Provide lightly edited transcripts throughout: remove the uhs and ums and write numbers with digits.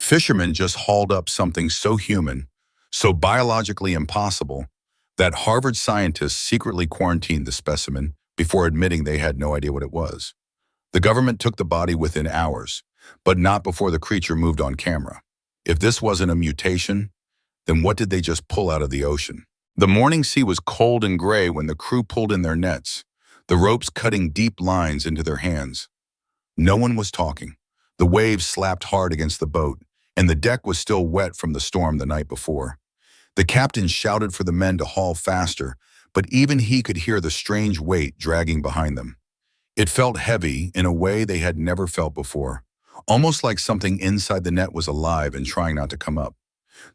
Fishermen just hauled up something so human, so biologically impossible, that Harvard scientists secretly quarantined the specimen before admitting they had no idea what it was. The government took the body within hours, but not before the creature moved on camera. If this wasn't a mutation, then what did they just pull out of the ocean? The morning sea was cold and gray when the crew pulled in their nets, the ropes cutting deep lines into their hands. No one was talking. The waves slapped hard against the boat, and the deck was still wet from the storm the night before. The captain shouted for the men to haul faster, but even he could hear the strange weight dragging behind them. It felt heavy in a way they had never felt before, almost like something inside the net was alive and trying not to come up.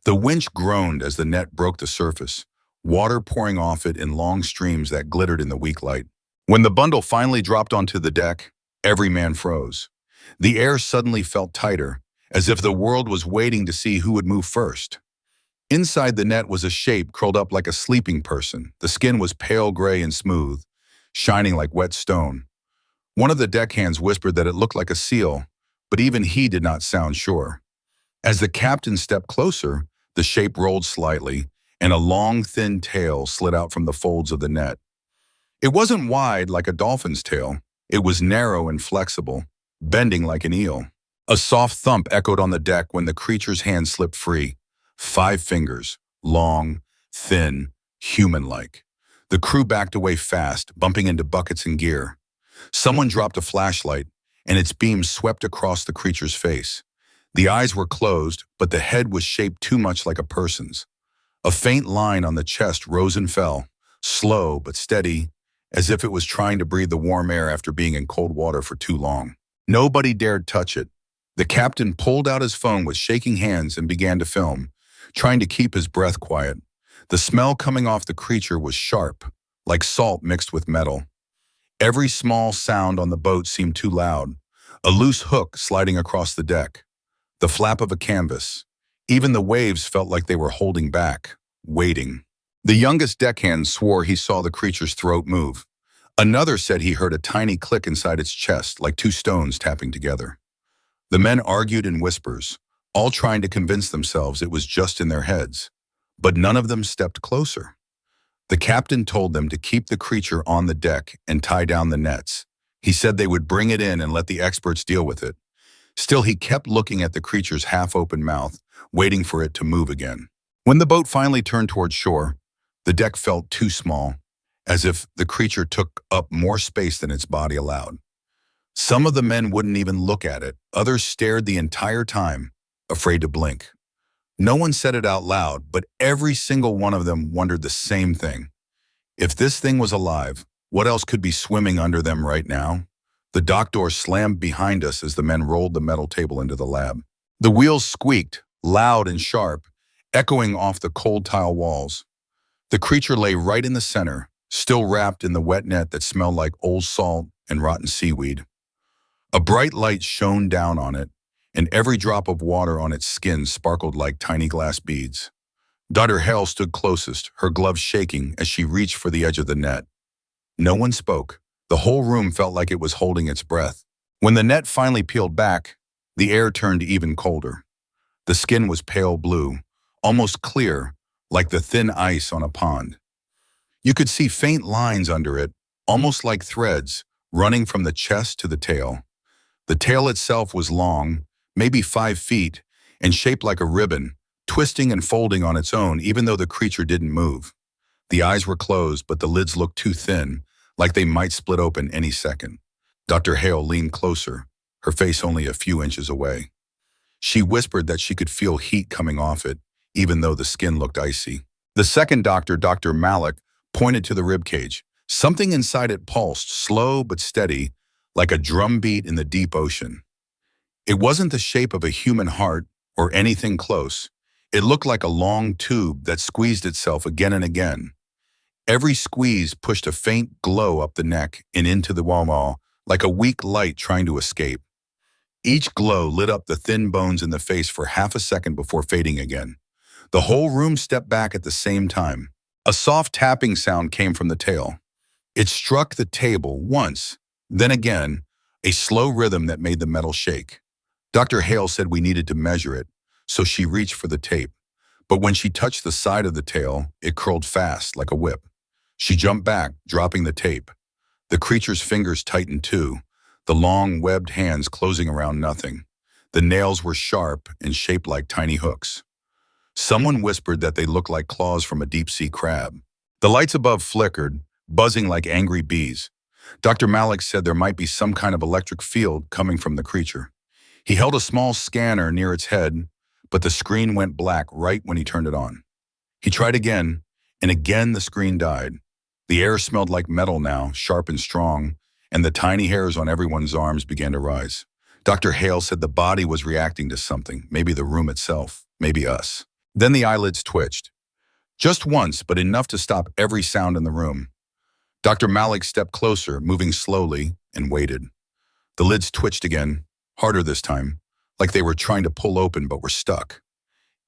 The winch groaned as the net broke the surface, water pouring off it in long streams that glittered in the weak light. When the bundle finally dropped onto the deck, every man froze. The air suddenly felt tighter, as if the world was waiting to see who would move first. Inside the net was a shape curled up like a sleeping person. The skin was pale gray and smooth, shining like wet stone. One of the deckhands whispered that it looked like a seal, but even he did not sound sure. As the captain stepped closer, the shape rolled slightly, and a long, thin tail slid out from the folds of the net. It wasn't wide like a dolphin's tail. It was narrow and flexible, bending like an eel. A soft thump echoed on the deck when the creature's hand slipped free. 5 fingers, long, thin, human-like. The crew backed away fast, bumping into buckets and gear. Someone dropped a flashlight, and its beam swept across the creature's face. The eyes were closed, but the head was shaped too much like a person's. A faint line on the chest rose and fell, slow but steady, as if it was trying to breathe the warm air after being in cold water for too long. Nobody dared touch it. The captain pulled out his phone with shaking hands and began to film, trying to keep his breath quiet. The smell coming off the creature was sharp, like salt mixed with metal. Every small sound on the boat seemed too loud. A loose hook sliding across the deck, the flap of a canvas. Even the waves felt like they were holding back, waiting. The youngest deckhand swore he saw the creature's throat move. Another said he heard a tiny click inside its chest, like 2 stones tapping together. The men argued in whispers, all trying to convince themselves it was just in their heads, but none of them stepped closer. The captain told them to keep the creature on the deck and tie down the nets. He said they would bring it in and let the experts deal with it. Still, he kept looking at the creature's half-open mouth, waiting for it to move again. When the boat finally turned toward shore, the deck felt too small, as if the creature took up more space than its body allowed. Some of the men wouldn't even look at it. Others stared the entire time, afraid to blink. No one said it out loud, but every single one of them wondered the same thing. If this thing was alive, what else could be swimming under them right now? The dock door slammed behind us as the men rolled the metal table into the lab. The wheels squeaked, loud and sharp, echoing off the cold tile walls. The creature lay right in the center, still wrapped in the wet net that smelled like old salt and rotten seaweed. A bright light shone down on it, and every drop of water on its skin sparkled like tiny glass beads. Dr. Hale stood closest, her gloves shaking as she reached for the edge of the net. No one spoke. The whole room felt like it was holding its breath. When the net finally peeled back, the air turned even colder. The skin was pale blue, almost clear, like the thin ice on a pond. You could see faint lines under it, almost like threads, running from the chest to the tail. The tail itself was long, maybe 5 feet, and shaped like a ribbon, twisting and folding on its own even though the creature didn't move. The eyes were closed, but the lids looked too thin, like they might split open any second. Dr. Hale leaned closer, her face only a few inches away. She whispered that she could feel heat coming off it, even though the skin looked icy. The second doctor, Dr. Malik, pointed to the ribcage. Something inside it pulsed, slow but steady, like a drumbeat in the deep ocean. It wasn't the shape of a human heart or anything close. It looked like a long tube that squeezed itself again and again. Every squeeze pushed a faint glow up the neck and into the wall, like a weak light trying to escape. Each glow lit up the thin bones in the face for half a second before fading again. The whole room stepped back at the same time. A soft tapping sound came from the tail. It struck the table once, then again, a slow rhythm that made the metal shake. Dr. Hale said we needed to measure it, so she reached for the tape. But when she touched the side of the tail, it curled fast like a whip. She jumped back, dropping the tape. The creature's fingers tightened too, the long, webbed hands closing around nothing. The nails were sharp and shaped like tiny hooks. Someone whispered that they looked like claws from a deep-sea crab. The lights above flickered, buzzing like angry bees. Dr. Malik said there might be some kind of electric field coming from the creature. He held a small scanner near its head, but the screen went black right when he turned it on. He tried again, and again the screen died. The air smelled like metal now, sharp and strong, and the tiny hairs on everyone's arms began to rise. Dr. Hale said the body was reacting to something, maybe the room itself, maybe us. Then the eyelids twitched. Just once, but enough to stop every sound in the room. Dr. Malik stepped closer, moving slowly, and waited. The lids twitched again, harder this time, like they were trying to pull open but were stuck.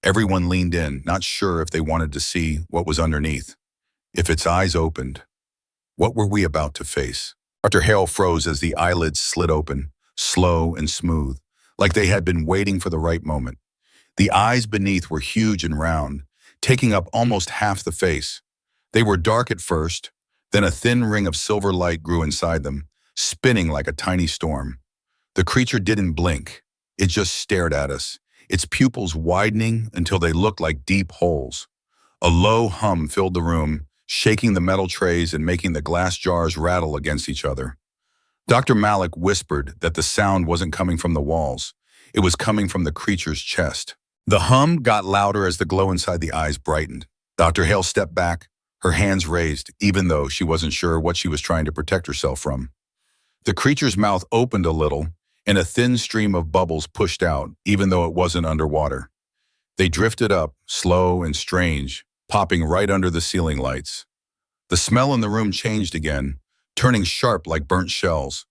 Everyone leaned in, not sure if they wanted to see what was underneath. If its eyes opened, what were we about to face? Dr. Hale froze as the eyelids slid open, slow and smooth, like they had been waiting for the right moment. The eyes beneath were huge and round, taking up almost half the face. They were dark at first, then a thin ring of silver light grew inside them, spinning like a tiny storm. The creature didn't blink. It just stared at us, its pupils widening until they looked like deep holes. A low hum filled the room, shaking the metal trays and making the glass jars rattle against each other. Dr. Malik whispered that the sound wasn't coming from the walls. It was coming from the creature's chest. The hum got louder as the glow inside the eyes brightened. Dr. Hale stepped back, her hands raised, even though she wasn't sure what she was trying to protect herself from. The creature's mouth opened a little, and a thin stream of bubbles pushed out, even though it wasn't underwater. They drifted up, slow and strange, popping right under the ceiling lights. The smell in the room changed again, turning sharp like burnt shells.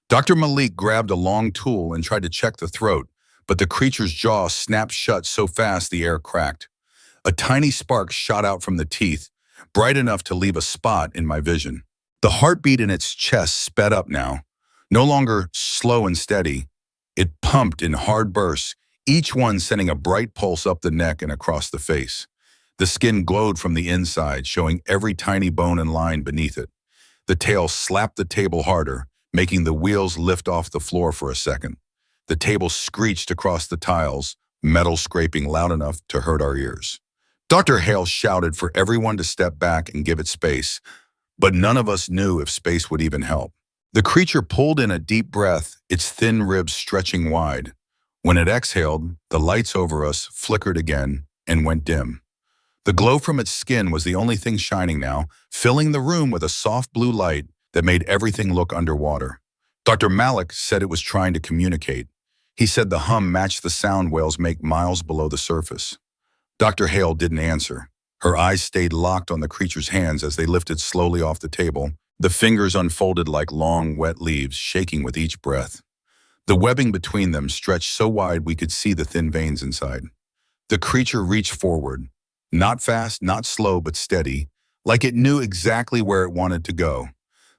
Dr. Malik grabbed a long tool and tried to check the throat, but the creature's jaw snapped shut so fast the air cracked. A tiny spark shot out from the teeth, bright enough to leave a spot in my vision. The heartbeat in its chest sped up now, no longer slow and steady. It pumped in hard bursts, each one sending a bright pulse up the neck and across the face. The skin glowed from the inside, showing every tiny bone and line beneath it. The tail slapped the table harder, making the wheels lift off the floor for a second. The table screeched across the tiles, metal scraping loud enough to hurt our ears. Dr. Hale shouted for everyone to step back and give it space, but none of us knew if space would even help. The creature pulled in a deep breath, its thin ribs stretching wide. When it exhaled, the lights over us flickered again and went dim. The glow from its skin was the only thing shining now, filling the room with a soft blue light that made everything look underwater. Dr. Malik said it was trying to communicate. He said the hum matched the sound whales make miles below the surface. Dr. Hale didn't answer. Her eyes stayed locked on the creature's hands as they lifted slowly off the table. The fingers unfolded like long, wet leaves, shaking with each breath. The webbing between them stretched so wide we could see the thin veins inside. The creature reached forward, not fast, not slow, but steady, like it knew exactly where it wanted to go.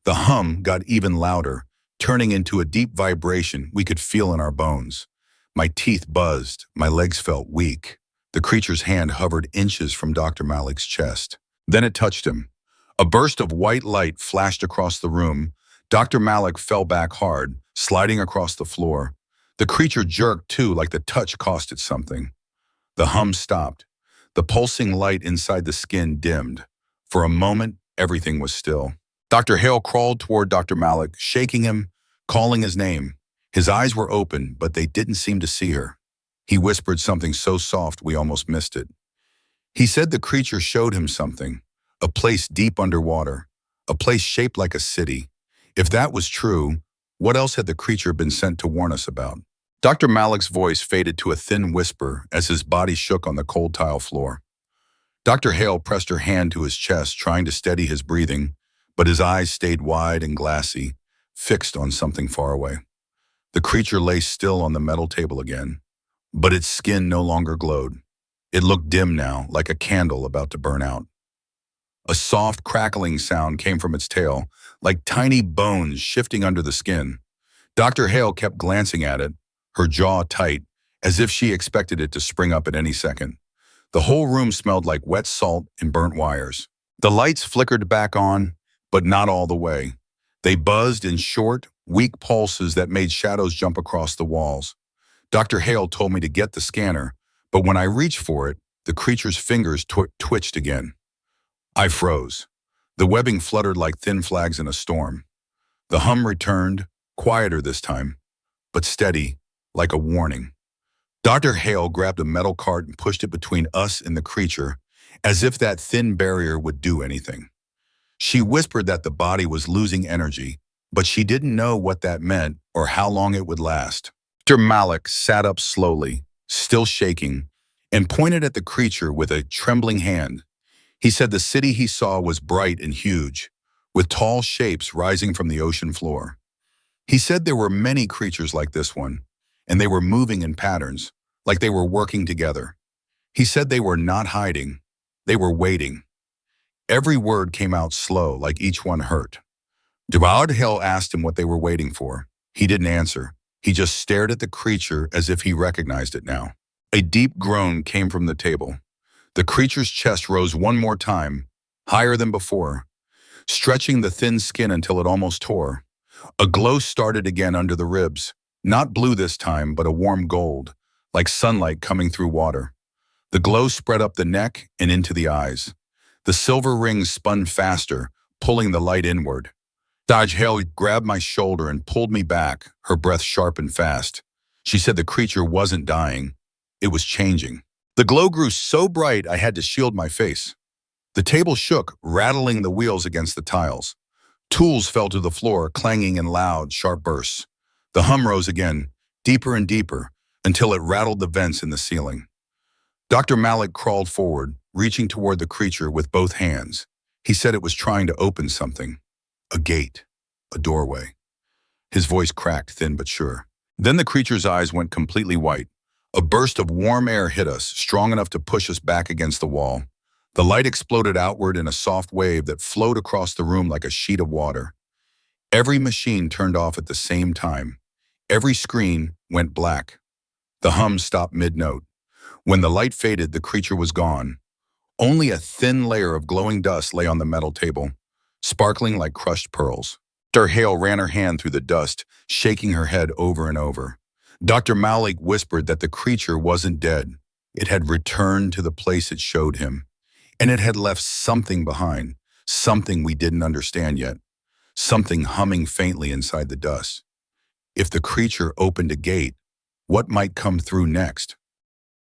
The hum got even louder, turning into a deep vibration we could feel in our bones. My teeth buzzed, my legs felt weak. The creature's hand hovered inches from Dr. Malik's chest. Then it touched him. A burst of white light flashed across the room. Dr. Malik fell back hard, sliding across the floor. The creature jerked too, like the touch cost it something. The hum stopped. The pulsing light inside the skin dimmed. For a moment, everything was still. Dr. Hale crawled toward Dr. Malik, shaking him, calling his name. His eyes were open, but they didn't seem to see her. He whispered something so soft we almost missed it. He said the creature showed him something, a place deep underwater, a place shaped like a city. If that was true, what else had the creature been sent to warn us about? Dr. Malik's voice faded to a thin whisper as his body shook on the cold tile floor. Dr. Hale pressed her hand to his chest, trying to steady his breathing, but his eyes stayed wide and glassy, fixed on something far away. The creature lay still on the metal table again, but its skin no longer glowed. It looked dim now, like a candle about to burn out. A soft crackling sound came from its tail, like tiny bones shifting under the skin. Dr. Hale kept glancing at it, her jaw tight, as if she expected it to spring up at any second. The whole room smelled like wet salt and burnt wires. The lights flickered back on, but not all the way. They buzzed in short, weak pulses that made shadows jump across the walls. Dr. Hale told me to get the scanner, but when I reached for it, the creature's fingers twitched again. I froze. The webbing fluttered like thin flags in a storm. The hum returned, quieter this time, but steady, like a warning. Dr. Hale grabbed a metal cart and pushed it between us and the creature, as if that thin barrier would do anything. She whispered that the body was losing energy, but she didn't know what that meant or how long it would last. Dr. Malik sat up slowly, still shaking, and pointed at the creature with a trembling hand. He said the city he saw was bright and huge, with tall shapes rising from the ocean floor. He said there were many creatures like this one, and they were moving in patterns, like they were working together. He said they were not hiding, they were waiting. Every word came out slow, like each one hurt. Dr. Hale asked him what they were waiting for. He didn't answer. He just stared at the creature as if he recognized it now. A deep groan came from the table. The creature's chest rose one more time, higher than before, stretching the thin skin until it almost tore. A glow started again under the ribs, not blue this time, but a warm gold, like sunlight coming through water. The glow spread up the neck and into the eyes. The silver rings spun faster, pulling the light inward. Dr. Hale grabbed my shoulder and pulled me back, her breath sharp and fast. She said the creature wasn't dying. It was changing. The glow grew so bright I had to shield my face. The table shook, rattling the wheels against the tiles. Tools fell to the floor, clanging in loud, sharp bursts. The hum rose again, deeper and deeper, until it rattled the vents in the ceiling. Dr. Malik crawled forward, reaching toward the creature with both hands. He said it was trying to open something. A gate. A doorway. His voice cracked, thin but sure. Then the creature's eyes went completely white. A burst of warm air hit us, strong enough to push us back against the wall. The light exploded outward in a soft wave that flowed across the room like a sheet of water. Every machine turned off at the same time. Every screen went black. The hum stopped mid-note. When the light faded, the creature was gone. Only a thin layer of glowing dust lay on the metal table, sparkling like crushed pearls. Dr. Hale ran her hand through the dust, shaking her head over and over. Dr. Malik whispered that the creature wasn't dead. It had returned to the place it showed him. And it had left something behind, something we didn't understand yet, something humming faintly inside the dust. If the creature opened a gate, what might come through next?